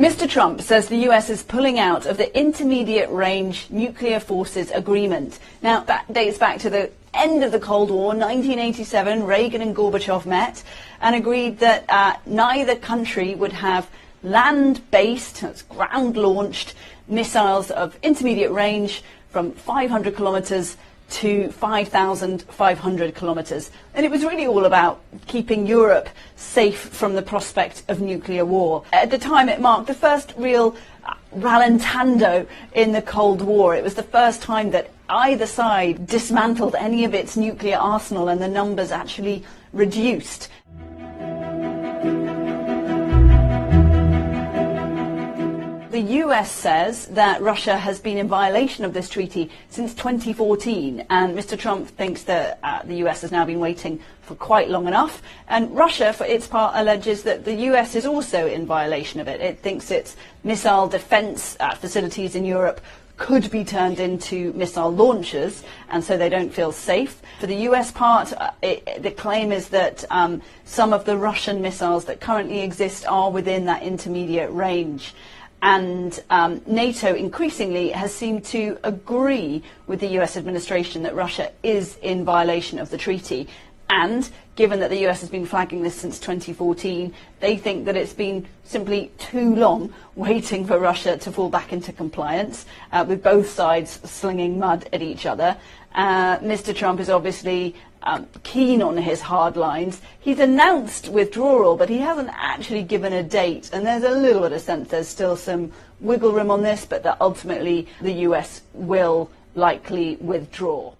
Mr. Trump says the US is pulling out of the Intermediate Range Nuclear Forces Agreement. Now, that dates back to the end of the Cold War, 1987. Reagan and Gorbachev met and agreed that neither country would have land-based, that's ground-launched, missiles of intermediate range from 500 kilometers to 5,500 kilometers. And it was really all about keeping Europe safe from the prospect of nuclear war. At the time, it marked the first real rallentando in the Cold War. It was the first time that either side dismantled any of its nuclear arsenal and the numbers actually reduced. The US says that Russia has been in violation of this treaty since 2014, and Mr. Trump thinks that the US has now been waiting for quite long enough. And Russia, for its part, alleges that the US is also in violation of it. It thinks its missile defense facilities in Europe could be turned into missile launchers, and so they don't feel safe. For the US part, the claim is that some of the Russian missiles that currently exist are within that intermediate range. And NATO increasingly has seemed to agree with the US administration that Russia is in violation of the treaty. And given that the US has been flagging this since 2014, they think that it's been simply too long waiting for Russia to fall back into compliance, with both sides slinging mud at each other. Mr. Trump is obviously keen on his hard lines. He's announced withdrawal, but he hasn't actually given a date, and there's a little bit of sense there's still some wiggle room on this, but that ultimately the US will likely withdraw.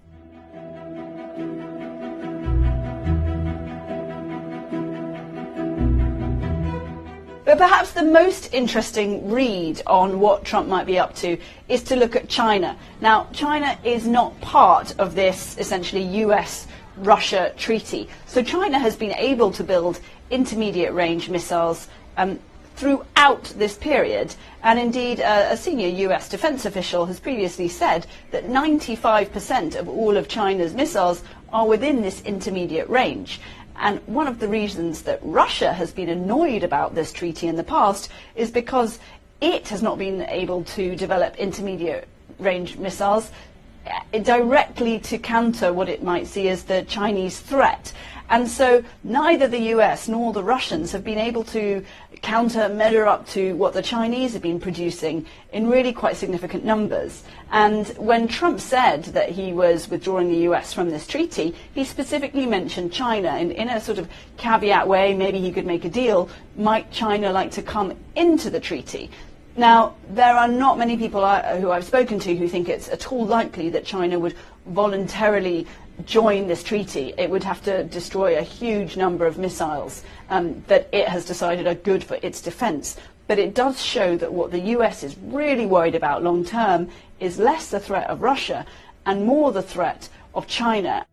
But perhaps the most interesting read on what Trump might be up to is to look at China. Now, China is not part of this essentially US-Russia treaty. So China has been able to build intermediate range missiles throughout this period. And indeed, a senior US defense official has previously said that 95% of all of China's missiles are within this intermediate range. And one of the reasons that Russia has been annoyed about this treaty in the past is because it has not been able to develop intermediate range missiles directly to counter what it might see as the Chinese threat. And so neither the US nor the Russians have been able to measure up to what the Chinese have been producing in really quite significant numbers. And when Trump said that he was withdrawing the US from this treaty, he specifically mentioned China in a sort of caveat way. Maybe he could make a deal. Might China like to come into the treaty? Now, there are not many people who I've spoken to who think it's at all likely that China would voluntarily join this treaty. It would have to destroy a huge number of missiles that it has decided are good for its defense. But it does show that what the US is really worried about long term is less the threat of Russia and more the threat of China.